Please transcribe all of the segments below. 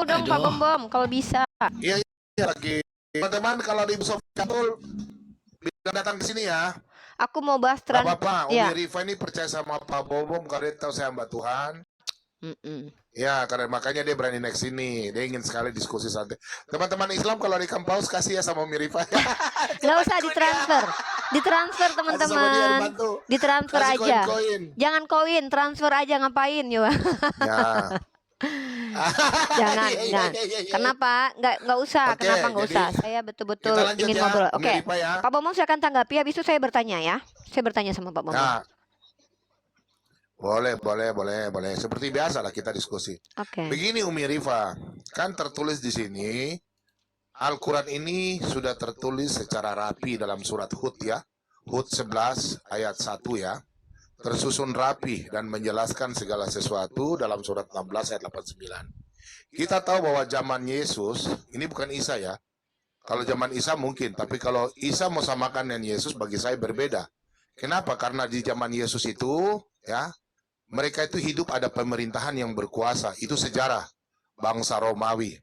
Catul dong Pak Bom kalau bisa. Iya lagi. Teman-teman kalau di Sofi Catul bisa datang ke sini ya. Aku mau bahas Gak apa-apa, Umi ya. Rifa ini percaya sama Pak Bom karena dia tahu saya hamba Tuhan. Ya, karena makanya dia berani naik sini. Dia ingin sekali diskusi santai. Teman-teman Islam kalau di kampus kasih ya sama Umi Rifa. Nggak usah ditransfer. Ditransfer teman-teman. Ditransfer aja. Jangan koin, transfer aja ngapain ya. Jangan, enggak. Kenapa? Nggak usah. Kenapa nggak usah? Saya betul-betul ingin ngobrol. Oke. Pak Bom silakan tanggapi. Habis itu saya bertanya ya. Saya bertanya sama Pak Bom. Boleh. Seperti biasa lah kita diskusi. Begini Umi Rifa, kan tertulis di sini, Al-Quran ini sudah tertulis secara rapi dalam surat Hud ya. Hud 11 ayat 1 ya. Tersusun rapi dan menjelaskan segala sesuatu dalam surat 16 ayat 89. Kita tahu bahwa zaman Yesus, ini bukan Isa ya. Kalau zaman Isa mungkin, tapi kalau Isa mau samakan dengan Yesus bagi saya berbeda. Kenapa? Karena di zaman Yesus itu ya, mereka itu hidup ada pemerintahan yang berkuasa. Itu sejarah bangsa Romawi.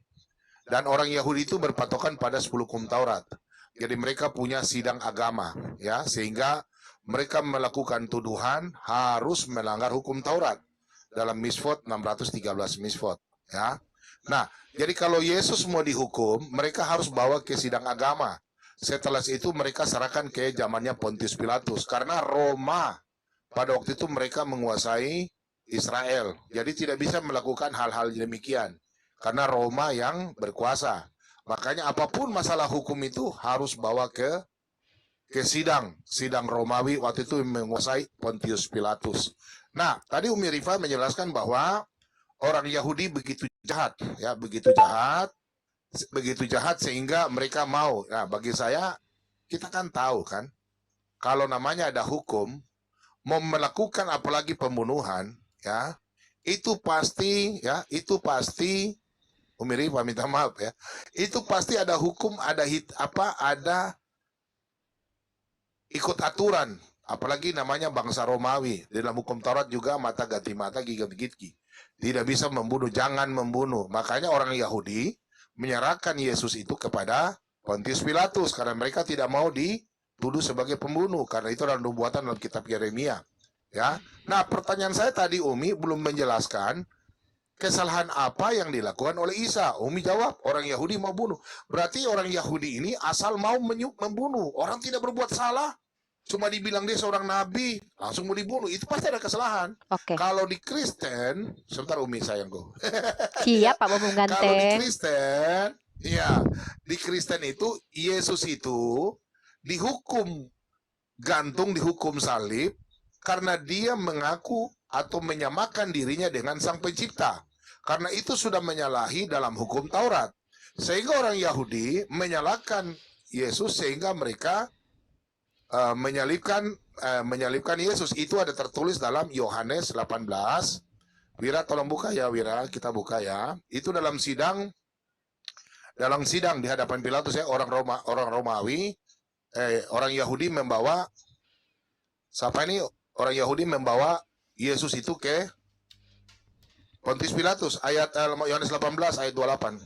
Dan orang Yahudi itu berpatokan pada 10 hukum Taurat. Jadi mereka punya sidang agama, ya, sehingga mereka melakukan tuduhan harus melanggar hukum Taurat dalam Misfot 613 Misfot, ya. Nah, jadi kalau Yesus mau dihukum, mereka harus bawa ke sidang agama. Setelah itu mereka serahkan ke zamannya Pontius Pilatus karena Roma pada waktu itu mereka menguasai Israel. Jadi tidak bisa melakukan hal-hal demikian. Karena Roma yang berkuasa. Makanya apapun masalah hukum itu harus bawa ke sidang. Sidang Romawi waktu itu menguasai Pontius Pilatus. Nah, tadi Umi Rifa menjelaskan bahwa orang Yahudi begitu jahat. Ya, begitu jahat sehingga mereka mau. Nah, bagi saya, kita kan tahu kan, kalau namanya ada hukum, mau melakukan apalagi pembunuhan, ya, itu pasti Umi Rifa minta maaf ya, itu pasti ada hukum, ada ikut aturan, apalagi namanya bangsa Romawi. Dalam hukum Taurat juga mata ganti mata, gigi ganti gigi. Tidak bisa membunuh, jangan membunuh. Makanya orang Yahudi menyerahkan Yesus itu kepada Pontius Pilatus karena mereka tidak mau dituduh sebagai pembunuh, karena itu adalah nubuatan dalam kitab Yeremia. Ya, nah pertanyaan saya tadi Umi belum menjelaskan kesalahan apa yang dilakukan oleh Isa. Umi jawab orang Yahudi mau bunuh. Berarti orang Yahudi ini asal mau membunuh. Orang tidak berbuat salah, cuma dibilang dia seorang nabi, langsung mau dibunuh. Itu pasti ada kesalahan. Kalau di Kristen, sebentar Umi sayangku. Siap Pak Bom Ganteng. Kalau di Kristen, ya di Kristen itu Yesus itu dihukum gantung, dihukum salib karena dia mengaku atau menyamakan dirinya dengan Sang Pencipta. Karena itu sudah menyalahi dalam hukum Taurat. Sehingga orang Yahudi menyalahkan Yesus sehingga mereka menyalibkan Yesus. Itu ada tertulis dalam Yohanes 18. Wira tolong buka ya Wira, kita buka ya. Itu dalam sidang di hadapan Pilatus ya, orang Romawi, orang Yahudi membawa orang Yahudi membawa Yesus itu ke Pontius Pilatus, ayat Yohanes 18 ayat 28.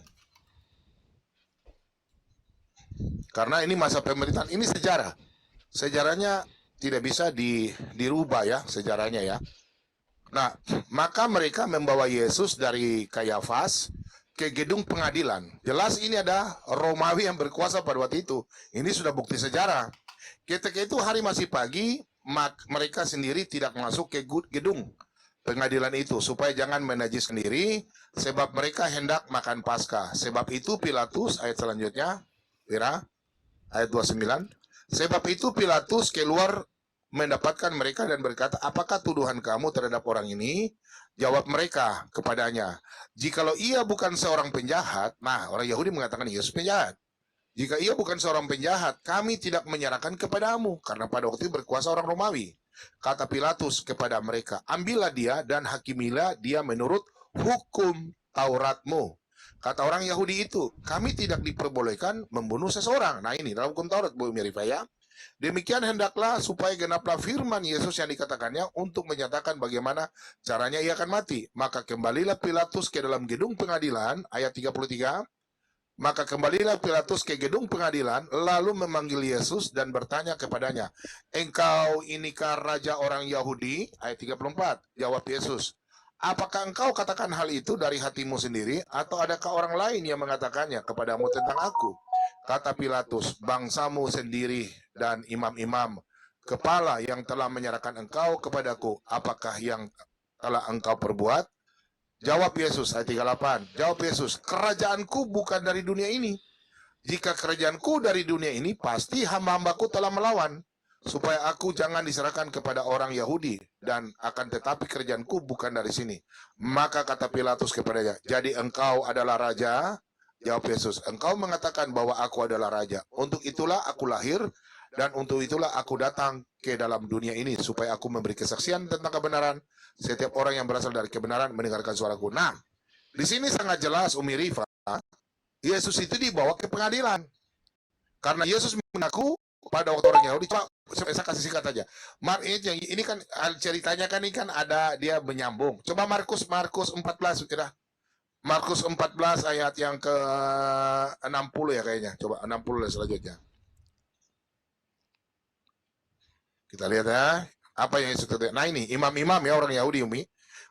Karena ini masa pemerintahan, ini sejarah. Sejarahnya tidak bisa dirubah ya, sejarahnya ya. Nah, maka mereka membawa Yesus dari Kayafas ke gedung pengadilan. Jelas ini ada Romawi yang berkuasa pada waktu itu. Ini sudah bukti sejarah. Ketika itu hari masih pagi, mereka sendiri tidak masuk ke gedung pengadilan itu supaya jangan menajiskan diri, sebab mereka hendak makan Paskah. Sebab itu Pilatus, ayat selanjutnya, Wira, ayat 29. Sebab itu Pilatus keluar mendapatkan mereka dan berkata, apakah tuduhan kamu terhadap orang ini? Jawab mereka kepadanya, jikalau ia bukan seorang penjahat. Nah, orang Yahudi mengatakan Yesus penjahat. Jika ia bukan seorang penjahat, kami tidak menyerahkan kepadamu, karena pada waktu itu berkuasa orang Romawi. Kata Pilatus kepada mereka, ambillah dia dan hakimilah dia menurut hukum Tauratmu. Kata orang Yahudi itu, kami tidak diperbolehkan membunuh seseorang. Nah ini dalam hukum Taurat, Bu Mirifah ya. Demikian hendaklah supaya genaplah firman Yesus yang dikatakannya untuk menyatakan bagaimana caranya ia akan mati. Maka kembalilah Pilatus ke dalam gedung pengadilan, ayat 33. Maka kembalilah Pilatus ke gedung pengadilan, lalu memanggil Yesus dan bertanya kepadanya, "Engkau inikah raja orang Yahudi?" Ayat 34. Jawab Yesus, "Apakah engkau katakan hal itu dari hatimu sendiri, atau adakah orang lain yang mengatakannya kepadamu tentang aku?" Kata Pilatus, "Bangsamu sendiri dan imam-imam kepala yang telah menyerahkan engkau kepadaku, apakah yang telah engkau perbuat?" Jawab Yesus, ayat 38. Jawab Yesus, "Kerajaanku bukan dari dunia ini. Jika kerajaanku dari dunia ini, pasti hamba-hambaku telah melawan, supaya aku jangan diserahkan kepada orang Yahudi, dan akan tetapi kerajaanku bukan dari sini." Maka kata Pilatus kepadanya, "Jadi engkau adalah raja?" Jawab Yesus, "Engkau mengatakan bahwa aku adalah raja. Untuk itulah aku lahir, dan untuk itulah aku datang ke dalam dunia ini, supaya aku memberi kesaksian tentang kebenaran. Setiap orang yang berasal dari kebenaran mendengarkan suaraku." Nah, di sini sangat jelas Umi Rifa, Yesus itu dibawa ke pengadilan. Karena Yesus mengaku pada waktu orang Yahudi. Coba saya kasih singkat aja. Ini kan ceritanya kan ini kan ada dia menyambung. Coba Markus 14 kira. Markus 14 ayat yang ke 60 ya kayaknya. Coba 60 selanjutnya. Kita lihat ya. Apa yang Yesus katakan? Nah ini, imam-imam ya orang Yahudi, Umi.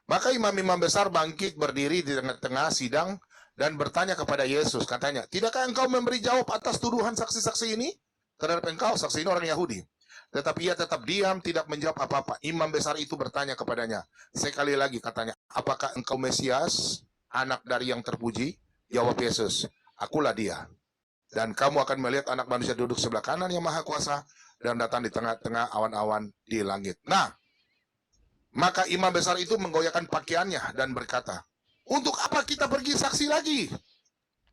Maka imam-imam besar bangkit berdiri di tengah-tengah sidang dan bertanya kepada Yesus. Katanya, "Tidakkah engkau memberi jawab atas tuduhan saksi-saksi ini terhadap engkau?" Saksi ini orang Yahudi. Tetapi ia tetap diam, tidak menjawab apa-apa. Imam besar itu bertanya kepadanya. Sekali lagi katanya, "Apakah engkau Mesias, anak dari yang terpuji?" Jawab Yesus, "Akulah dia. Dan kamu akan melihat anak manusia duduk sebelah kanan yang maha kuasa dan datang di tengah-tengah awan-awan di langit." Nah, maka imam besar itu menggoyahkan pakaiannya dan berkata, "Untuk apa kita pergi saksi lagi?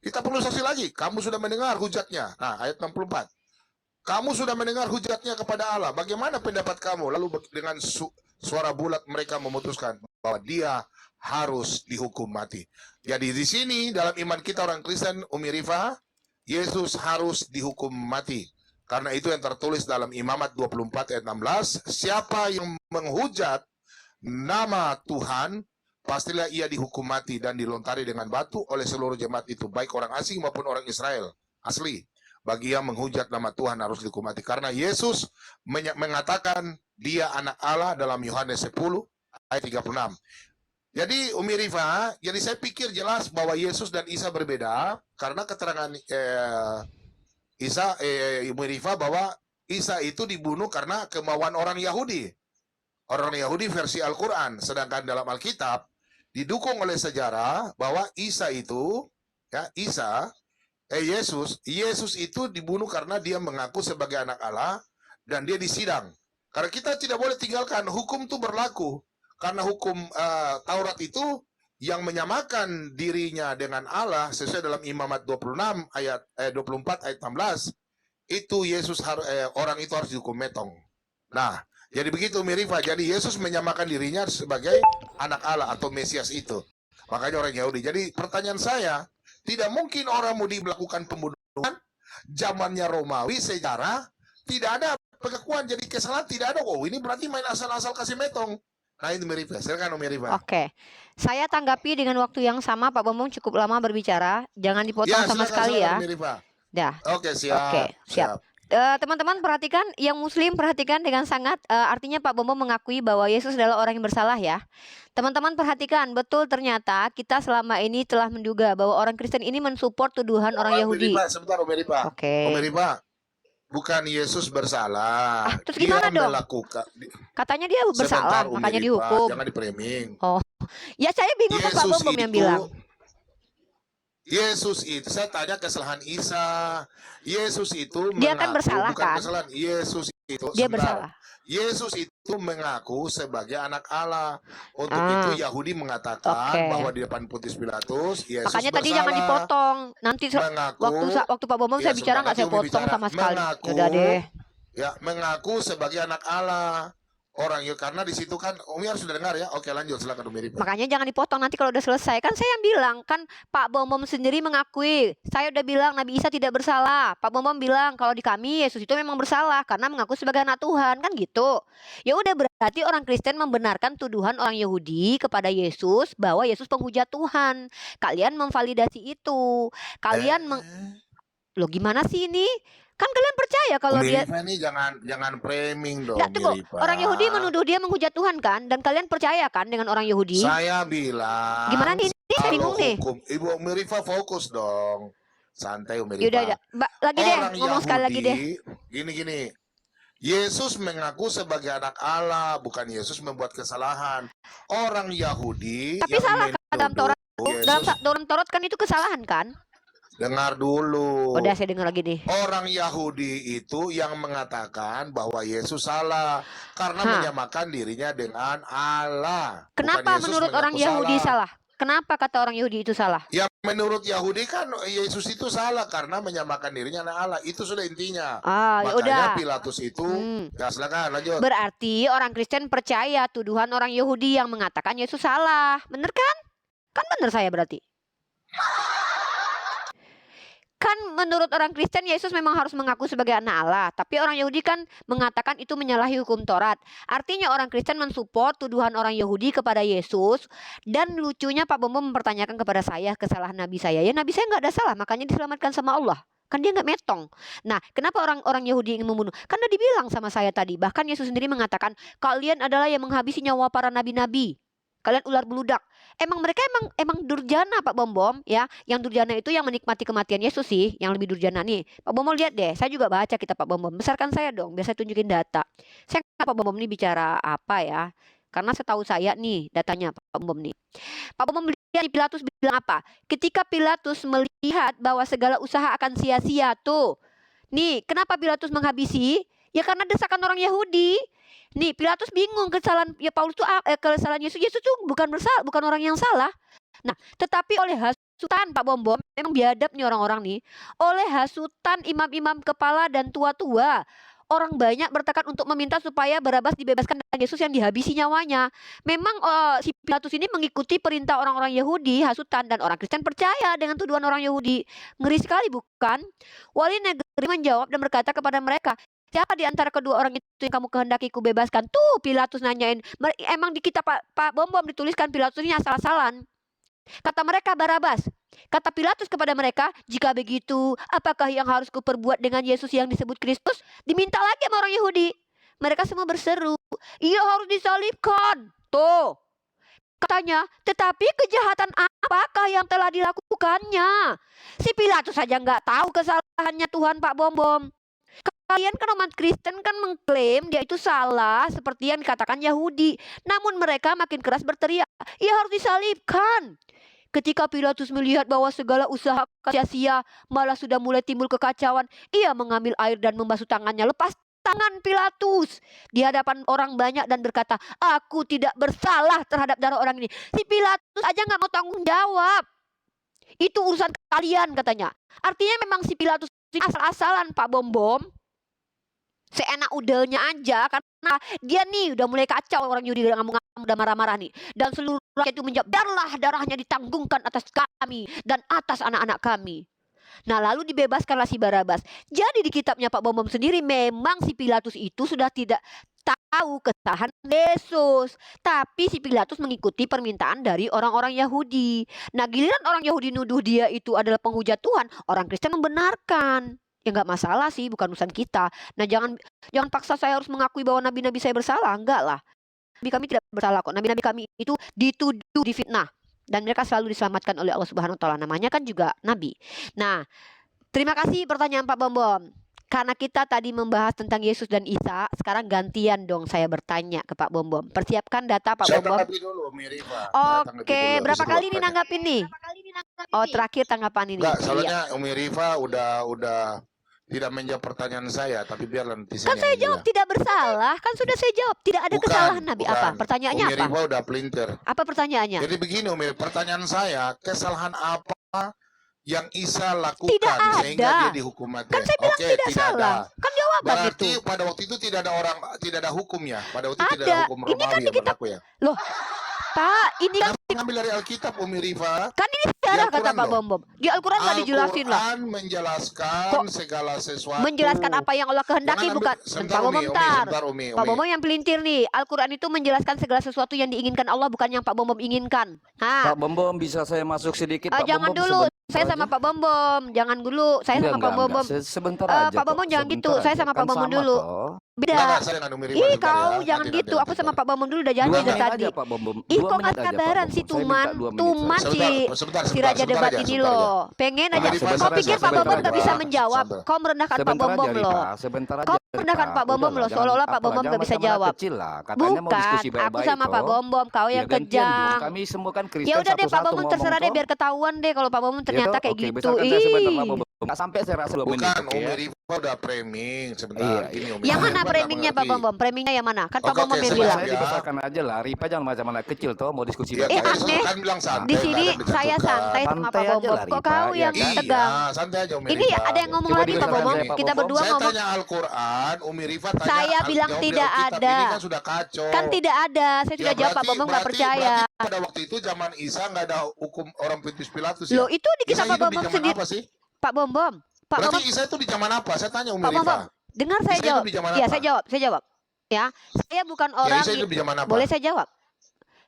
Kita perlu saksi lagi. Kamu sudah mendengar hujatnya." Nah, ayat 64. "Kamu sudah mendengar hujatnya kepada Allah. Bagaimana pendapat kamu?" Lalu dengan suara bulat mereka memutuskan bahwa dia harus dihukum mati. Jadi di sini dalam iman kita orang Kristen, Umi Rifa, Yesus harus dihukum mati. Karena itu yang tertulis dalam Imamat 24 ayat 16, "Siapa yang menghujat nama Tuhan, pastilah ia dihukum mati dan dilontari dengan batu oleh seluruh jemaat itu, baik orang asing maupun orang Israel asli. Bagi yang menghujat nama Tuhan harus dihukum mati." Karena Yesus mengatakan dia anak Allah dalam Yohanes 10 ayat 36. Jadi Umi Rifa, jadi saya pikir jelas bahwa Yesus dan Isa berbeda karena keterangan Umi Rifa bahwa Isa itu dibunuh karena kemauan orang Yahudi. Orang Yahudi versi Al-Quran. Sedangkan dalam Alkitab didukung oleh sejarah bahwa Isa itu, ya Yesus itu dibunuh karena dia mengaku sebagai anak Allah dan dia disidang. Karena kita tidak boleh tinggalkan, hukum itu berlaku. Karena hukum Taurat itu yang menyamakan dirinya dengan Allah sesuai dalam Imamat 26 ayat 24 ayat 16, itu orang itu harus dihukum metong. Nah, jadi begitu Mirifa. Jadi Yesus menyamakan dirinya sebagai anak Allah atau Mesias itu. Makanya orang Yahudi. Jadi pertanyaan saya, tidak mungkin orang Yahudi melakukan pembunuhan zamannya Romawi, sejarah tidak ada pengakuan, jadi kesalahan tidak ada. Oh, ini berarti main asal-asal kasih metong. Nah itu Mirifa, silakan Om Mirifa. Oke, saya tanggapi dengan waktu yang sama. Pak Bambang cukup lama berbicara, jangan dipotong sama sekali ya. Dah. Oke, siap. Oke, siap. Teman-teman perhatikan, yang Muslim perhatikan dengan sangat, artinya Pak Bambang mengakui bahwa Yesus adalah orang yang bersalah ya. Teman-teman perhatikan, betul ternyata kita selama ini telah menduga bahwa orang Kristen ini mensupport tuduhan orang Yahudi. Sebentar Om Mirifa. Oke. Om Mirifa. Bukan Yesus bersalah. Terus gimana dong? Katanya dia bersalah, makanya dihukum. Jangan di-framing. Oh, ya saya bingung kan Pak Bambang yang bilang. Yesus itu, saya tanya kesalahan Isa. Yesus itu dia kan bersalah bukan kan? Kesalahan. Yesus itu dia bersalah. Yesus itu mengaku sebagai anak Allah. Untuk itu Yahudi mengatakan bahwa di depan Pontius Pilatus Yesus makanya bersalah. tadi jangan dipotong. Nanti waktu Pak Bambang saya bicara nggak saya potong sama sekali. Udah deh. Ya, mengaku sebagai anak Allah. orang Yahudi, karena di situ kan Umi harus dengar ya. Oke, lanjut, silakan Umi Rifa. Makanya jangan dipotong nanti kalau udah selesai. Kan saya yang bilang, kan Pak Bom sendiri mengakui, saya udah bilang Nabi Isa tidak bersalah. Pak Bom bilang kalau di kami Yesus itu memang bersalah karena mengaku sebagai anak Tuhan, kan gitu. Ya udah, berarti orang Kristen membenarkan tuduhan orang Yahudi kepada Yesus bahwa Yesus penghujat Tuhan. Kalian memvalidasi itu. Kalian Loh, gimana sih ini? Kan kalian percaya kalau Umi dia Rifa ini jangan framing dong, Nggak, Umi tunggu. Rifa. Orang Yahudi menuduh dia menghujat Tuhan kan? Dan kalian percaya kan dengan orang Yahudi? Saya bilang, Gimana nih? Saya bingung nih. Ibu Umi Rifa fokus dong. Santai Umi Rifa. Yaudah. Lagi deh, Orang ngomong Yahudi, sekali lagi deh. Gini. Yesus mengaku sebagai anak Allah, bukan Yesus membuat kesalahan. Orang Yahudi Tapi yang salah kan dalam Taurat. Dalam Taurat kan itu kesalahan kan? Dengar dulu. Udah, saya dengar lagi nih. Orang Yahudi itu yang mengatakan bahwa Yesus salah karena menyamakan dirinya dengan Allah. Kenapa menurut orang Yahudi salah? Kenapa kata orang Yahudi itu salah? Ya, menurut Yahudi kan Yesus itu salah karena menyamakan dirinya dengan Allah. Itu sudah intinya. Makanya Pilatus itu, ya silakan lanjut. Berarti orang Kristen percaya tuduhan orang Yahudi yang mengatakan Yesus salah. Bener kan? Kan bener saya berarti. Kan menurut orang Kristen Yesus memang harus mengaku sebagai anak Allah. Tapi orang Yahudi kan mengatakan itu menyalahi hukum Taurat. Artinya orang Kristen mensupport tuduhan orang Yahudi kepada Yesus. Dan lucunya Pak Bom mempertanyakan kepada saya kesalahan Nabi saya. Ya Nabi saya nggak ada salah, makanya diselamatkan sama Allah. Kan dia nggak metong. Nah, kenapa orang-orang Yahudi ingin membunuh? Karena dibilang sama saya tadi. Bahkan Yesus sendiri mengatakan, kalian adalah yang menghabisi nyawa para nabi-nabi. Kalian ular beludak. Mereka emang durjana Pak Bom ya. Yang durjana itu yang menikmati kematian Yesus sih, yang lebih durjana nih. Pak Bom lihat deh, saya juga baca kitab Pak Bom. Besarkan saya dong, biar saya tunjukin data. Saya nggak Pak Bom ini bicara apa ya? Karena setahu saya nih datanya Pak Bom nih. Pak Bom melihat Pilatus bilang apa? Ketika Pilatus melihat bahwa segala usaha akan sia-sia tuh. Nih, kenapa Pilatus menghabisi? Ya karena desakan orang Yahudi. Nih, Pilatus bingung kesalahan ya Paulus itu kesalahan Yesus. Yesus itu bukan bersalah, bukan orang yang salah. Nah, tetapi oleh hasutan Pak Bom, memang biadab nih orang-orang nih. Oleh hasutan imam-imam kepala dan tua-tua, orang banyak bertekad untuk meminta supaya Barabas dibebaskan dan Yesus yang dihabisi nyawanya. Memang si Pilatus ini mengikuti perintah orang-orang Yahudi, hasutan, dan orang Kristen percaya dengan tuduhan orang Yahudi. Ngeri sekali bukan? Wali negeri menjawab dan berkata kepada mereka, siapa di antara kedua orang itu yang kamu kehendaki ku bebaskan? Tuh Pilatus nanyain. Emang di kitab Pak Bom dituliskan Pilatus ini asal-asalan. Kata mereka Barabas. Kata Pilatus kepada mereka, jika begitu, apakah yang harus kuperbuat dengan Yesus yang disebut Kristus? Diminta lagi sama orang Yahudi. Mereka semua berseru, ia harus disalibkan. Tuh. Katanya, tetapi kejahatan apakah yang telah dilakukannya? Si Pilatus saja nggak tahu kesalahannya Tuhan Pak Bom. Kalian kan umat Kristen kan mengklaim dia itu salah seperti yang dikatakan Yahudi. Namun mereka makin keras berteriak, ia harus disalibkan. Ketika Pilatus melihat bahwa segala usaha sia-sia, malah sudah mulai timbul kekacauan, ia mengambil air dan membasuh tangannya. Lepas tangan Pilatus di hadapan orang banyak dan berkata, aku tidak bersalah terhadap darah orang ini. Si Pilatus aja nggak mau tanggung jawab. Itu urusan kalian katanya. Artinya memang si Pilatus ini asal-asalan Pak Bom. Seenak udahnya aja karena dia nih udah mulai kacau, orang Yahudi udah marah-marah nih, dan seluruh rakyat itu menjawab, biarlah darahnya ditanggungkan atas kami dan atas anak-anak kami. Nah, lalu dibebaskanlah si Barabas. Jadi di kitabnya Pak Bom sendiri memang si Pilatus itu sudah tidak tahu kesalahan Yesus, tapi si Pilatus mengikuti permintaan dari orang-orang Yahudi. Nah, giliran orang Yahudi nuduh dia itu adalah penghujat Tuhan, orang Kristen membenarkan. Ya nggak masalah sih, bukan urusan kita. Nah, jangan paksa saya harus mengakui bahwa nabi-nabi saya bersalah. Enggak lah. Nabi kami tidak bersalah kok. Nabi-nabi kami itu dituduh, difitnah. Dan mereka selalu diselamatkan oleh Allah Subhanahu wa taala. Namanya kan juga nabi. Nah, terima kasih pertanyaan Pak Bom. Karena kita tadi membahas tentang Yesus dan Isa, sekarang gantian dong saya bertanya ke Pak Bom. Persiapkan data Pak Bom. Oke, berapa kali ini nanggapin nih? Oh, terakhir tanggapan ini. Enggak, soalnya Umi Rifa udah tidak menjawab pertanyaan saya, tapi biar nanti kan saya jawab tidak bersalah, kan sudah saya jawab tidak ada kesalahan Nabi. Apa pertanyaannya? Umi Rifa udah pelintir. Apa pertanyaannya? Jadi begini Umi, pertanyaan saya, kesalahan apa yang Isa lakukan tidak sehingga dia dihukum mati? Kan saya bilang tidak salah. Kan jawaban Berarti itu. pada waktu itu tidak ada hukumnya. Pada waktu itu tidak ada Ada. hukum Ini kan Romawi di yang kitab. berlaku ya. Loh, Pak, ini kan Mengambil dari Alkitab, Umi Rifa. kan ini sejarah kata Al-Quran Pak loh. Bom. Di Al-Quran nggak dijelasin lah. Al-Quran menjelaskan Kok segala sesuatu. menjelaskan apa yang Allah kehendaki Jangan ambil, bukan? sebentar Pak Bom, Umi, sebentar Umi. Pak Bom yang pelintir nih. Al-Quran itu menjelaskan segala sesuatu yang diinginkan Allah bukan yang Pak Bom inginkan. Pak Bom bisa saya masuk sedikit Pak Jangan Bom? dulu. Saya sama Pak Bom. Jangan dulu. Saya sama Pak Bom. Sebentar aja. Pak Bom jangan gitu. Saya sama Pak Bom Kan dulu. Beda. Saya dengan Umi Rifa Ih, sebentar kau ya. jangan gitu. Aku sama Pak Bom dulu udah janji 2 dari menit tadi. aja Pak Bom. Ih, kok nggak sabaran si Tuman si Raja Debat ini loh. Pengen aja. Kau pikir Pak Bom nggak bisa menjawab? Kau merendahkan Pak Bom loh. Kau merendahkan Pak Bom loh. Seolah-olah Pak Bom nggak bisa jawab. Bukan. Aku sama Pak Bom. Kau yang kejam. Kami semua kan Kristen. Ya udah deh Pak Bom terserah deh biar ketahuan deh kalau Pak Bom ternyata kayak gitu. Ih. Nggak sampai saya rasa 2 menit. Bukan, Umi Rifa udah framing sebentar. Iya. Umi Yang Rifa mana nggak framingnya Pak mengerti. Bom? Framingnya yang mana? Kan Pak Oke, Bom yang saya bilang. jawab. Saya dibesarkan aja lah. Ripa jangan macam anak kecil toh mau diskusi. Aneh. Kan bilang santai, Di sini nggak ada saya menjatuhkan. santai sama Santai Pak Bom. aja lah, Kok Rifa, kau ya yang kan? tegang? Iya, santai aja Umi Ini Rifa. ada yang ngomong Coba lagi Pak didengarkan Bom. saya, Pak Kita Bom. berdua Saya ngomong. tanya Al-Quran, Umi Rifa tanya Saya bilang jawab dari tidak Alkitab. ada. Ini kan sudah kacau. Kan tidak ada. Saya sudah jawab Pak Bom nggak percaya. Berarti pada waktu itu zaman Isa nggak ada hukum orang Pontius Pilatus ya? Loh itu di Isa kitab Pak hidup di Bom zaman sendiri. apa sih? Pak Bom. Pak Berarti Bom. Isa itu di zaman apa? Saya tanya Umi Pak Bom. Rifa. Dengar saya Isa jawab. hidup di zaman Ya apa? saya jawab. Ya, saya bukan Ya, orang. Isa hidup di zaman apa? Boleh saya jawab?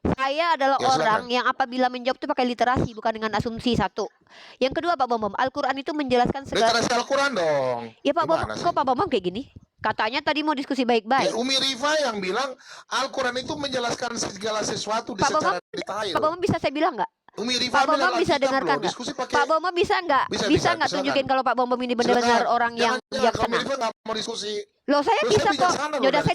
Saya adalah Ya, silakan. orang yang apabila menjawab itu pakai literasi bukan dengan asumsi satu. Yang kedua Pak Bom, Al-Quran itu menjelaskan segala. Literasi Al-Quran dong. Ya Pak Bom, Gimana sih? kok Pak Bom kayak gini? Katanya tadi mau diskusi baik-baik. Ya, Umi Rifa yang bilang Al-Quran itu menjelaskan segala sesuatu Pak secara Bambang, detail. Pak Bom bisa saya bilang nggak? Umi Rifa Pak ambil Bambang dalam bisa Alkitab dengarkan loh, nggak? diskusi pakai Pak Bom bisa nggak? Bisa, Bisa nggak silakan. tunjukin kalau Pak Bom ini benar-benar Silakan. orang yang Jangan, Umi bijaksana? Rifa nggak mau diskusi. Loh saya Loh, bisa saya kok. bijaksana loh Yaudah dari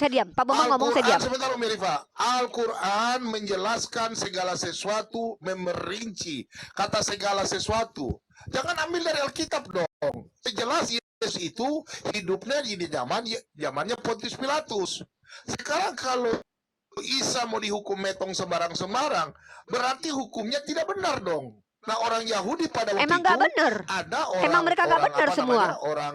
saya diam. Pak Bambang ngomong saya diam. Sebentar Umi Rifa. Al-Quran menjelaskan segala sesuatu, memerinci kata segala sesuatu. Jangan ambil dari Alkitab dong. Jelas Yesus itu hidupnya di zamannya Pontius Pilatus. Sekarang kalau Isa mau dihukum metong sembarang-sembarang, berarti hukumnya tidak benar dong. Nah orang Yahudi pada waktu Emang itu nggak benar? ada orang, Emang mereka nggak benar apa semua? namanya, orang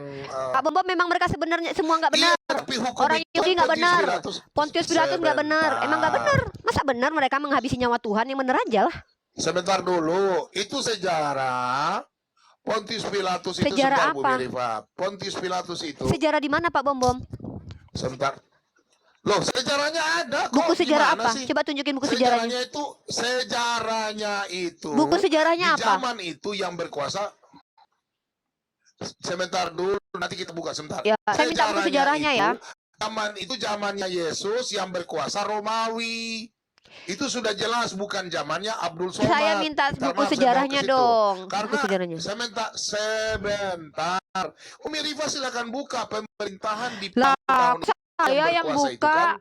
Pak Bom memang mereka sebenarnya semua nggak benar. iya, tapi hukum Orang itu Yahudi nggak Pontius benar. Pilatus. Pontius Pilatus nggak benar. Emang nggak benar? Masa benar mereka menghabisi nyawa Tuhan? Yang benar aja lah. Sebentar dulu, itu sejarah. Pontius Pilatus itu Sejarah sebentar, Bu apa? Mirifa. Pontius Pilatus itu Sejarah di mana Pak Bom? sebentar. Loh, sejarahnya ada kok. Buku sejarah Gimana apa? sih? Coba tunjukin buku sejarahnya. Sejarahnya itu. Buku sejarahnya di apa? zaman itu yang berkuasa. Sebentar dulu, nanti kita buka sebentar. Ya, saya minta buku sejarahnya ya. Zaman itu zamannya Yesus yang berkuasa Romawi. Itu sudah jelas bukan zamannya Abdul Somad. Saya minta buku Maaf, saya mau sejarahnya ke situ. dong. Karena Buku sejarahnya. saya minta sebentar. Umi Rifa silakan buka pemerintahan di Lah, tahun saya yang berkuasa itu buka. kan.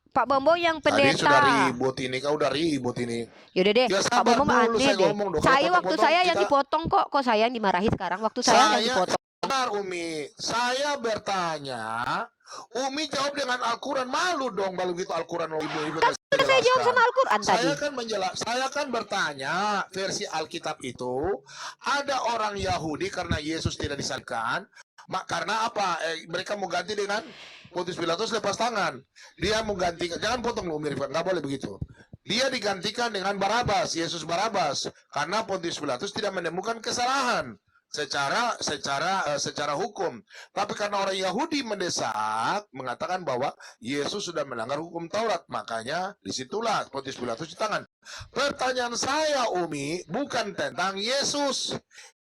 Pak Bom yang Tadi sudah pendeta. ribut ini, kau udah ribut ini. Yaudah deh, Ya, Pak sabar Bom dulu, aneh saya deh. ngomong dong. Saya Kalau waktu potong-potong saya yang kita- dipotong kok saya yang dimarahi sekarang. Waktu saya yang dipotong. Sabar Umi, saya bertanya, Umi jawab dengan Al-Quran, malu dong kalau gitu Al-Quran ibu-ibu. Kan saya jawab sama Al-Quran tadi. Saya kan bertanya versi Alkitab itu ada orang Yahudi karena Yesus tidak disalibkan, karena apa? Mereka mau ganti dengan Pontius Pilatus lepas tangan. Dia mau ganti, jangan potong Umi Rifa, nggak boleh begitu. Dia digantikan dengan Barabas, Yesus Barabas, karena Pontius Pilatus tidak menemukan kesalahan secara hukum. Tapi karena orang Yahudi mendesak, mengatakan bahwa Yesus sudah melanggar hukum Taurat, makanya disitulah Pontius Pilatus ditangan. Pertanyaan saya, Umi, bukan tentang Yesus.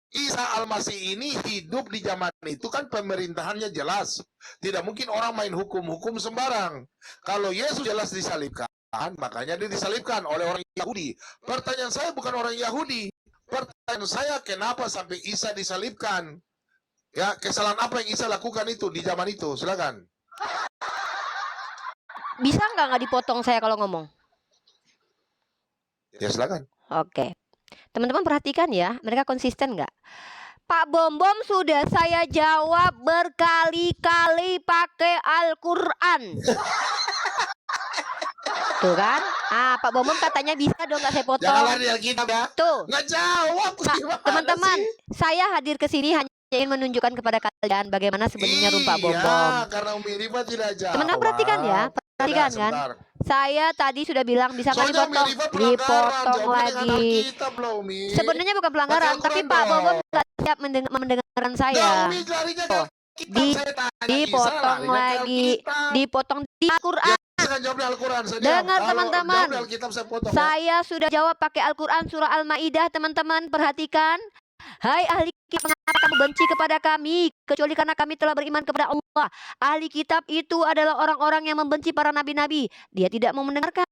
Isa Al-Masih ini hidup di zaman itu kan pemerintahannya jelas. Tidak mungkin orang main hukum-hukum sembarang. Kalau Yesus jelas disalibkan, makanya dia disalibkan oleh orang Yahudi. Pertanyaan saya bukan orang Yahudi. Pertanyaan saya, kenapa sampai Isa disalibkan? Ya, kesalahan apa yang Isa lakukan itu di zaman itu? Silakan. Bisa nggak dipotong saya kalau ngomong? Ya, silakan. Oke. Teman-teman perhatikan ya, mereka konsisten nggak? Pak Bom sudah saya jawab berkali-kali pakai Al-Quran. Tuh kan? Pak Bom katanya bisa dong nggak saya potong. Jangan lari dari kita ya. Tuh. Nggak jawab. Teman-teman, saya hadir ke sini hanya ingin menunjukkan kepada kalian bagaimana sebenarnya rumah Pak Bom. Iya, karena Umi Rifa tidak jawab. Teman-teman perhatikan ya, perhatikan kan. Saya tadi sudah bilang bisa nggak dipotong, dipotong lagi. Sebenarnya bukan pelanggaran, tapi Pak Bom nggak siap mendengarkan saya. Dipotong lagi, dipotong di Al-Quran. Dengar teman-teman, saya sudah jawab pakai Al-Quran surah Al-Maidah. Teman-teman perhatikan. Hai ahli kitab, mengapa kamu benci kepada kami kecuali karena kami telah beriman kepada Allah. Ahli kitab itu adalah orang-orang yang membenci para nabi-nabi. Dia tidak mau mendengarkan.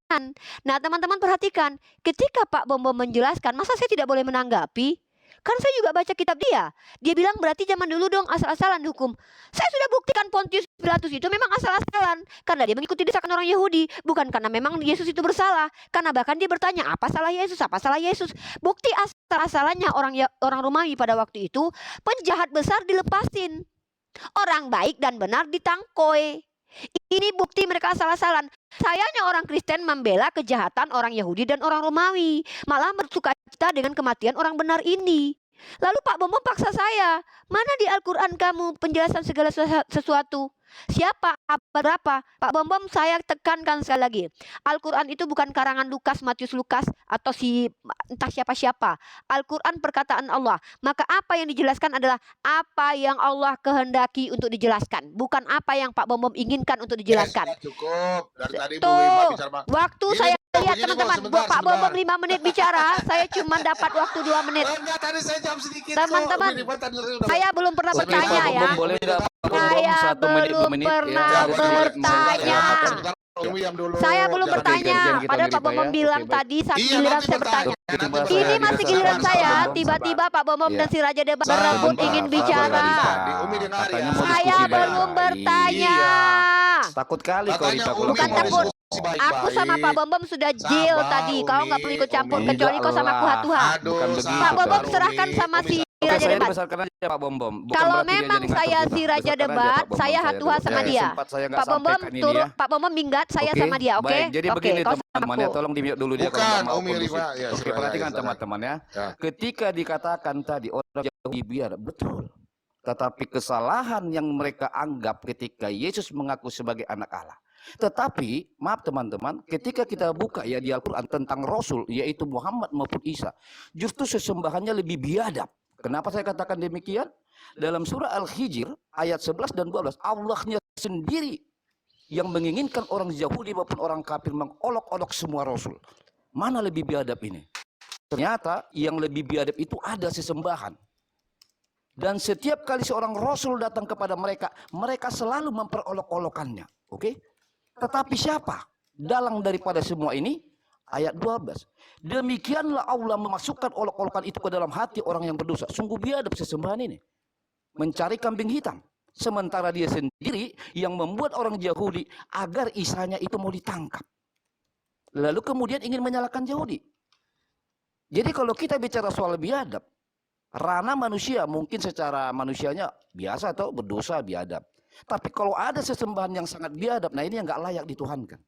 Nah teman-teman perhatikan, ketika Pak Bom menjelaskan, masa saya tidak boleh menanggapi? Kan saya juga baca kitab dia. Dia bilang berarti zaman dulu dong asal-asalan hukum. Saya sudah buktikan Pontius Pilatus itu memang asal-asalan. Karena dia mengikuti desakan orang Yahudi. Bukan karena memang Yesus itu bersalah. Karena bahkan dia bertanya, apa salah Yesus? Apa salah Yesus? Bukti asal-asalannya orang Romawi pada waktu itu, penjahat besar dilepasin. Orang baik dan benar ditangkoi. Ini bukti mereka asal-asalan. Sayangnya orang Kristen membela kejahatan orang Yahudi dan orang Romawi. Malah bersukacita dengan kematian orang benar ini. Lalu Pak Bom paksa saya. Mana di Al-Quran kamu penjelasan segala sesuatu? Siapa? Berapa? Pak Bom, saya tekankan sekali lagi. Al-Quran itu bukan karangan Lukas, Matius, Lukas atau entah siapa-siapa. Al-Quran perkataan Allah. Maka apa yang dijelaskan adalah apa yang Allah kehendaki untuk dijelaskan. Bukan apa yang Pak Bom inginkan untuk dijelaskan. Cukup. Dari tadi Bu Tuh, Wima bicara. waktu Gini, saya Bu, lihat begini, Bu, teman-teman, sebentar, Pak Bom sebentar. 5 menit bicara, saya cuma dapat waktu 2 menit. Enggak, tadi saya jam sedikit. Teman-teman, Umi Rifa tadi udah- saya belum pernah Oke, bertanya Pak ya. Bom, boleh nggak Pak Bom Saya 1 menit 2 belum menit pernah ya? bertanya. Umi diam dulu. Saya belum Jangan bertanya. gantian kita Padahal Pak Rifa Bom ya. bilang Oke, baik. tadi saat Iya, giliran nanti saya bertanya. bertanya. Oke, Nanti Mas, Ini saya masih bisa giliran sabar, saya. sabar, Tiba-tiba sabar. Pak Bom Iya. dan si Raja Debat Sabar, berebut Pak. ingin Sabar, bicara. Rifa. Di Umi dengar Katanya ya. mau Saya diskusi belum baik-baik. bertanya. Iya. Takut kali kau Katanya Rifa kalau Umi Bukan ngomong. takut. diskusi baik-baik. Aku sama Pak Bom sudah deal Sabar, tadi. Kau nggak Umi, perlu ikut campur Umi. kecuali kau sama Enggak Kuhat-Tuhan. lah. Aduh, Bukan begitu, Pak Bom sabar, serahkan Umi. sama Umi, si Oke, Raja saya Debat. dibesarkan aja Pak Bom. Bukan Kalau berarti dia memang jadi saya ngatur si kita. Raja Besarkan aja, Debat, Pak Bom saya saya hatuha dulu. sama Ya, dia. sempat saya nggak Pak Bom sampaikan ini turun, ya. Pak Bom minggat, saya Oke, sama dia, oke? baik. Jadi Oke, begini kau sama teman-teman ya, aku. tolong di-mute dulu dia Bukan, kalau nggak mau Umi kondusif. Rifa. Ya, Oke, silakan, perhatikan silakan. teman-teman ya. Ya. Ketika dikatakan tadi orang Yahudi biar betul. Tetapi kesalahan yang mereka anggap ketika Yesus mengaku sebagai anak Allah. Tetapi, maaf teman-teman, ketika kita buka ya di Al-Quran tentang Rasul, yaitu Muhammad maupun Isa, justru sesembahannya lebih biadab. Kenapa saya katakan demikian? Dalam surah Al-Hijr, ayat 11 dan 12, Allahnya sendiri yang menginginkan orang Yahudi maupun orang kafir mengolok-olok semua Rasul. Mana lebih biadab ini? Ternyata yang lebih biadab itu ada sesembahan. Dan setiap kali seorang Rasul datang kepada mereka, mereka selalu memperolok-olokannya. Oke? Tetapi siapa? Dalang daripada semua ini, ayat 12. Demikianlah Allah memasukkan olok-olokan itu ke dalam hati orang yang berdosa. Sungguh biadab sesembahan ini. Mencari kambing hitam. Sementara dia sendiri yang membuat orang Yahudi agar Isanya itu mau ditangkap. Lalu kemudian ingin menyalahkan Yahudi. Jadi kalau kita bicara soal biadab, ranah manusia mungkin secara manusianya biasa atau berdosa biadab. Tapi kalau ada sesembahan yang sangat biadab, nah ini yang nggak layak dituhankan.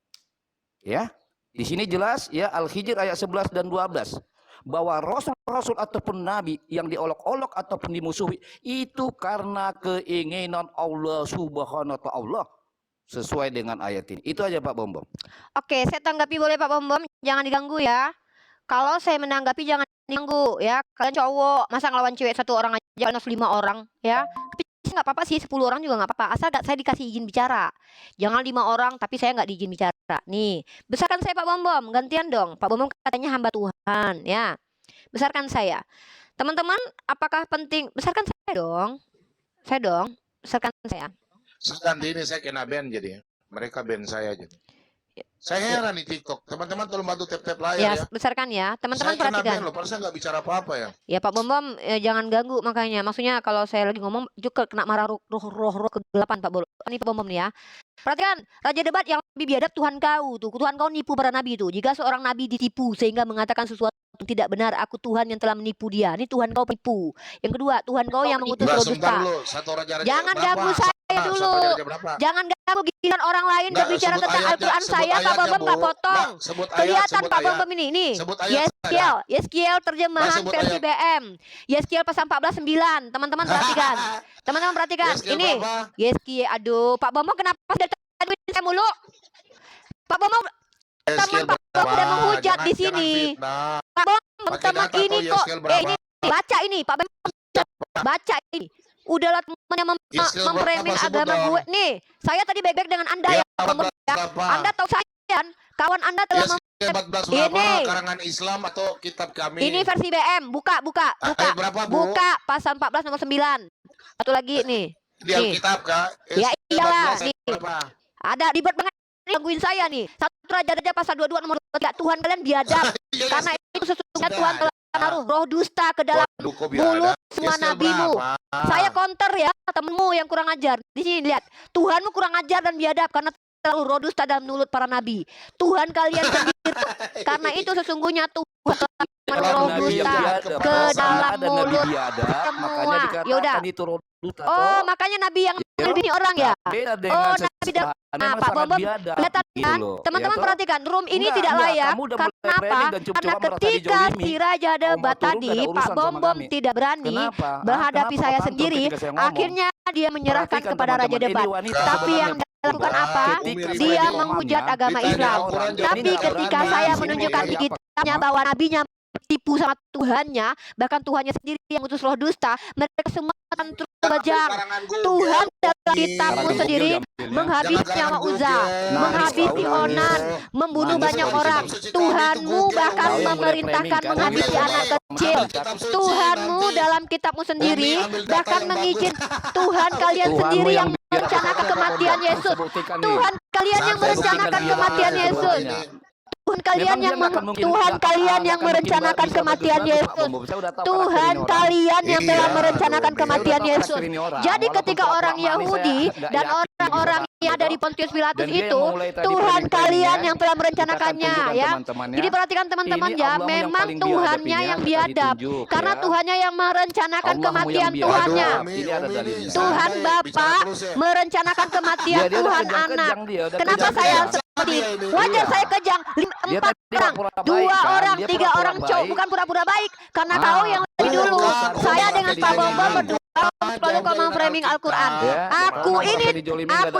Ya, di sini jelas ya Al-Hijr ayat 11 dan 12 bahwa rasul-rasul ataupun nabi yang diolok-olok ataupun dimusuhi itu karena keinginan Allah Subhanahu wa ta'ala sesuai dengan ayat ini. Itu aja Pak Bom. Oke, saya tanggapi boleh Pak Bom, jangan diganggu ya. Kalau saya menanggapi jangan diganggu ya. Kalian cowok, masa ngelawan cewek 1 orang aja, harus 5 orang ya. Tapi nggak apa-apa sih, 10 orang juga nggak apa-apa. Asal saya dikasih izin bicara. Jangan 5 orang, tapi saya nggak diizin bicara. Nih, besarkan saya Pak Bom, gantian dong. Pak Bom katanya hamba Tuhan ya. Besarkan saya. Teman-teman, apakah penting? Besarkan saya dong. Saya dong, besarkan saya. Ganti ini saya kena ban jadi. Mereka ban saya jadi. Saya heran di TikTok. Teman-teman tolong bantu tap-tap layar ya. Besarkan ya. Teman-teman Saya kena perhatikan. ban loh, padahal saya nggak bicara apa-apa ya. Ya Pak Bom, jangan ganggu makanya. Maksudnya kalau saya lagi ngomong juga kena marah roh kegelapan Pak Bom. Ini Pak Bom nih ya. Perhatikan, Raja Debat yang lebih biadab Tuhan kau tuh. Tuhan kau nipu para nabi itu. Jika seorang nabi ditipu sehingga mengatakan sesuatu yang tidak benar, aku Tuhan yang telah menipu dia. Ini Tuhan kau tipu. Yang kedua, Tuhan kau yang mengutus roh Sebentar dusta. dulu, satu raja-raja Jangan berapa? ganggu saya Satu dulu. raja-raja berapa? Jangan mengganggu giliran orang lain Nggak, berbicara sebut tentang ayatnya, Al-Quran sebut saya, Pak ayatnya, Bambam nggak Bu. potong. Nggak, sebut ayat, Kelihatan sebut Pak ayat. Bambam ini. Sebut ayat Yeskiel terjemahan sebut versi ayat. BM. Yeskiel pasal 14:9. Teman-teman perhatikan. Teman-teman perhatikan. Yeskiel Ini berapa? Yeskiel, aduh, Pak Bambam kenapa dari tadi saya mulu? Pak Bambam teman Pak Bambam udah menghujat di sini. Pak Bambam Pakai teman data ini tuh, kok. Yeskiel berapa? Ini baca ini Pak Bambam baca ini. Udahlah teman yang Yeskiel memframing berapa? Sebut agama dong. gue. Nih, saya tadi baik-baik dengan Anda ya, Pak Bambam ya. Berapa? Anda tahu saya kan? Kawan Anda telah Yeskiel 14 berapa? Ini. Karangan Islam atau kitab kami? Ini versi BM. Buka. Ayat berapa, Bu? Buka pasal 14 nomor 9. Satu lagi nih. Di Alkitab kah? Ya Yeskiel iyalah 14 nih. berapa? Ada ribet banget gangguin saya nih. 1 Raja-Raja pasal 22 nomor 3. Tuhan kalian biadab. Iya, Karena itu sesungguhnya sudah Tuhan telah menaruh roh dusta ke dalam Waduh, kok mulut biadab? semua Yeskiel nabimu. berapa? Saya counter ya temenmu yang kurang ajar. Di sini lihat. Tuhanmu kurang ajar dan biadab karena terlalu roh dusta dalam mulut para nabi. Tuhan kalian sendiri. Karena itu sesungguhnya Tuhan telah menaruh roh dusta ke dalam mulut semua. Yaudah. Oh, makanya nabi yang ini orang ya. Oh, nabi dan Pak Bambam kelihatan kan? Teman-teman perhatikan, room ini tidak layak. Kenapa? Karena ketika si Raja Debat tadi, Pak Bambam tidak berani menghadapi saya sendiri. Akhirnya dia menyerahkan kepada Raja Debat. Tapi yang dilakukan apa? Dia menghujat agama Islam. Tapi ketika saya menunjukkan di kitabnya bahwa nabinya tipu sama Tuhannya, bahkan Tuhannya sendiri yang utus roh dusta, mereka semua akan terus bejat. Tuhan dalam kitabmu sendiri menghabisi nyawa Uza, menghabisi Onan, membunuh banyak orang. Tuhanmu bahkan memerintahkan menghabisi anak kecil. Tuhanmu dalam kitabmu sendiri bahkan mengizinkan Tuhan kalian sendiri yang merencanakan kematian Yesus. Tuhan kalian yang merencanakan kematian Yesus. Tuhan kalian yang merencanakan kematian Yesus. Tuhan kalian yang telah merencanakan kematian Yesus. Jadi ketika orang Yahudi dan orang-orang yang ada di Pontius Pilatus itu, Tuhan kalian yang telah merencanakannya ya. Jadi perhatikan teman-teman ya, memang Tuhannya yang biadab. Karena Tuhannya yang merencanakan kematian Tuhannya. Tuhan Bapa merencanakan kematian Tuhan Anak. Kenapa saya wajar saya kejang 4 orang, 2 orang, 3 orang cowok, bukan pura-pura baik. Karena tahu yang lebih dulu. Saya dengan Pak Bambam berdua selalu memframing Al-Quran. Aku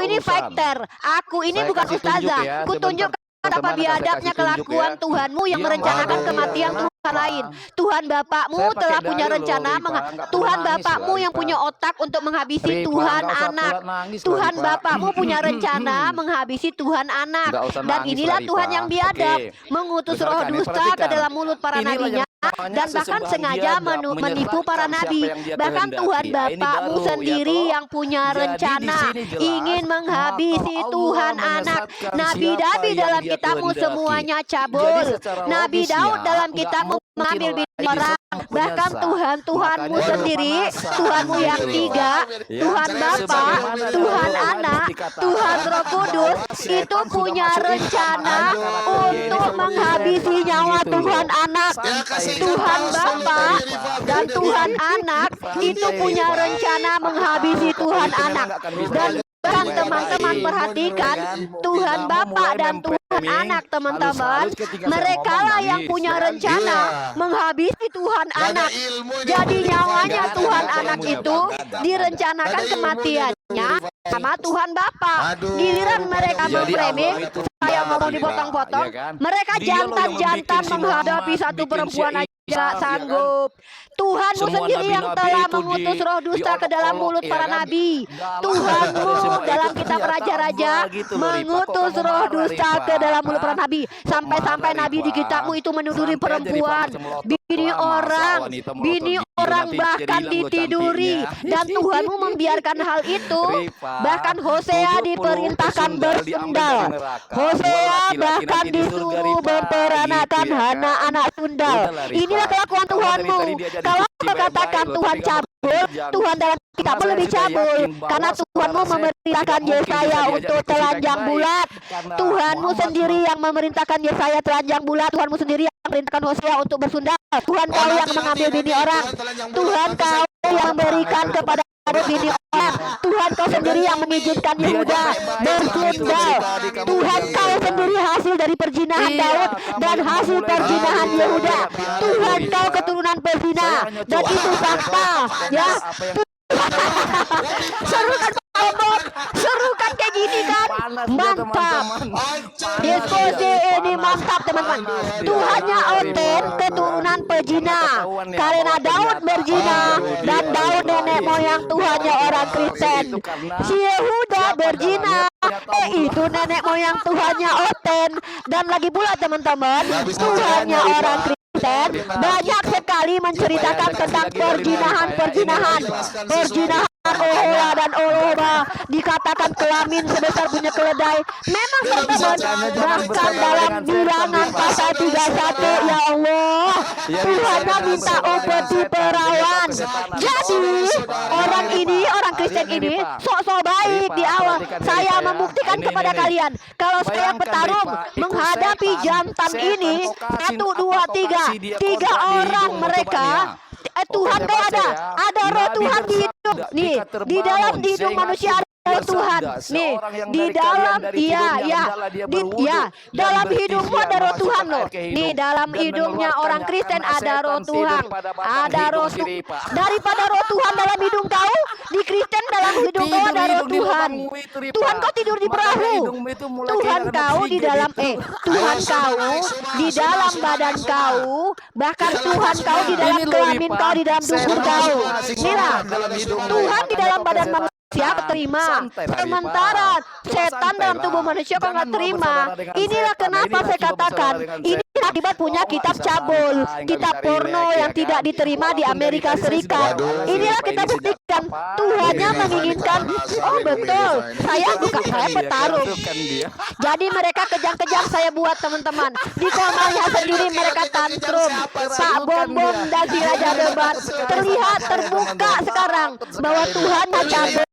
ini fighter. Aku ini bukan ustazah. Aku tunjukkan betapa biadabnya kelakuan Tuhanmu yang merencanakan kematian Tuhan lain. Tuhan Bapakmu telah punya rencana. Tuhan Bapakmu yang punya otak untuk menghabisi Tuhan Anak. Tuhan Bapakmu punya rencana menghabisi Tuhan Anak. Dan inilah Tuhan yang biadab, mengutus roh dusta ke dalam mulut para nabinya. Dan bahkan sengaja menipu para nabi. Bahkan Tuhan Bapakmu sendiri yang punya rencana ingin menghabisi Tuhan Anak. Nabi-nabi dalam kitabmu semuanya cabul. Nabi Daud dalam kitabmu mengambil bini orang. Bahkan Tuhanmu sendiri, Tuhanmu yang 3, Tuhan Bapa, Tuhan Anak, Tuhan Roh Kudus itu punya rencana untuk menghabisi nyawa Tuhan Anak. Tuhan Bapa dan Tuhan Anak itu punya rencana menghabisi Tuhan Anak. Dan bahkan teman-teman perhatikan, Tuhan Bapa dan Tuhan Anak, teman-teman, mereka lah yang punya rencana menghabisi Tuhan Anak. Jadi nyawanya Tuhan Anak itu direncanakan kematiannya sama Tuhan Bapa. Giliran mereka memframing, saya ngomong dipotong-potong, mereka jantan-jantan menghadapi satu perempuan aja gak sanggup. Tuhanmu sendiri yang telah mengutus roh dusta ke dalam mulut para nabi. Tuhanmu dalam kitab Raja-Raja mengutus roh dusta ke dalam mulut para nabi. Sampai-sampai nabi di kitabmu itu menuduri perempuan, bini orang bahkan ditiduri. Dan Tuhanmu membiarkan hal itu. Bahkan Hosea diperintahkan bersendal. Hosea bahkan disuruh memperanakan anak-anak sundal. Inilah kelakuan Tuhanmu. Kalau kau katakan Tuhan cabul, Tuhan dalam kitabmu lebih cabul. Karena Tuhanmu memerintahkan Yesaya untuk telanjang bulat. Tuhanmu sendiri yang memerintahkan Yesaya telanjang bulat. Tuhanmu sendiri yang memerintahkan Hosea untuk bersundal. Tuhan kau yang mengambil bini orang. Tuhan kau yang memberikan kepada bini orang. Tuhan kau sendiri yang mengizinkan Yehuda berjundal. Tuhan kau sendiri hasil dari perjinahan Daud dan hasil perjinahan Yehuda. Tuhan kau keturunan pezina dan itu fakta ya. Seru kan Pak Bob? Seru kan kayak gini kan? Mantap. Diskusi ini mantap teman-teman. Tuhannya Oten keturunan pezina karena Daud berzina dan Daud nenek moyang Tuhannya orang Kristen. Si Yehuda berzina, itu nenek moyang Tuhannya Oten. Dan lagi pula teman-teman, Tuhannya orang Kristen banyak sekali menceritakan tentang perjinahan Ohola dan Oholiba, dikatakan kelamin sebesar bunyi keledai. Memang teman-teman, bahkan dalam bilangan pasal 31, ya Allah, Tuhannya minta opeti perawan. Jadi orang Kristen ini sok-sok baik di awal. Saya membuktikan kepada kalian, kalau saya petarung menghadapi jantan ini, 1, 2, 3 orang mereka, Tuhan kau ada roh Tuhan di hidung nih, di dalam hidung manusia ada Tuhan nih, di dalam dalam hidungmu ada roh Tuhan loh nih, dalam hidungnya orang Kristen ada roh Tuhan, ada roh daripada roh Tuhan dalam hidung kau, di Kristen dalam hidung kau ada roh Tuhan. Tuhan kau tidur di perahu, Tuhan kau di dalam Tuhan kau di dalam badan kau, bahkan Tuhan kau di dalam kelamin kau, di dalam dubur kau. Inilah Tuhan di dalam badan manusia terima, sementara setan dalam tubuh manusia kau nggak terima. Inilah kenapa saya katakan ini akibat punya kitab cabul, kitab porno yang tidak diterima di Amerika Serikat. Inilah kita buktikan Tuhannya menginginkan. Oh betul, saya petarung. Jadi mereka kejang-kejang saya buat teman-teman. Di kamarnya sendiri mereka tantrum. Pak Bom dan si Raja Debat terlihat terbuka sekarang bahwa Tuhannya cabul.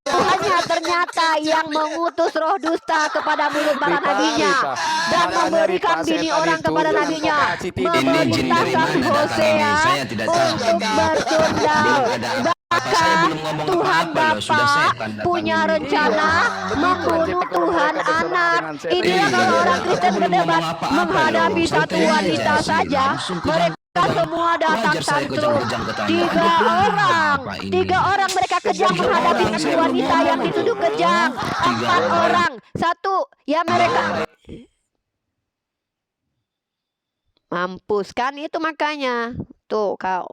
Tuhannya ternyata yang mengutus roh dusta kepada mulut para nabinya dan memberikan bini orang kepada nabinya, memerintahkan Hosea untuk bertundal. Bahkan Tuhan Bapa punya rencana membunuh Tuhan Anak. Inilah kalau orang Kristen berdebat menghadapi satu wanita saja, mereka semua datang tantrum. 3 orang mereka kejam menghadapi satu wanita yang dituduh kejam. 4 orang, 1 ya mereka mampus kan, itu makanya tuh kau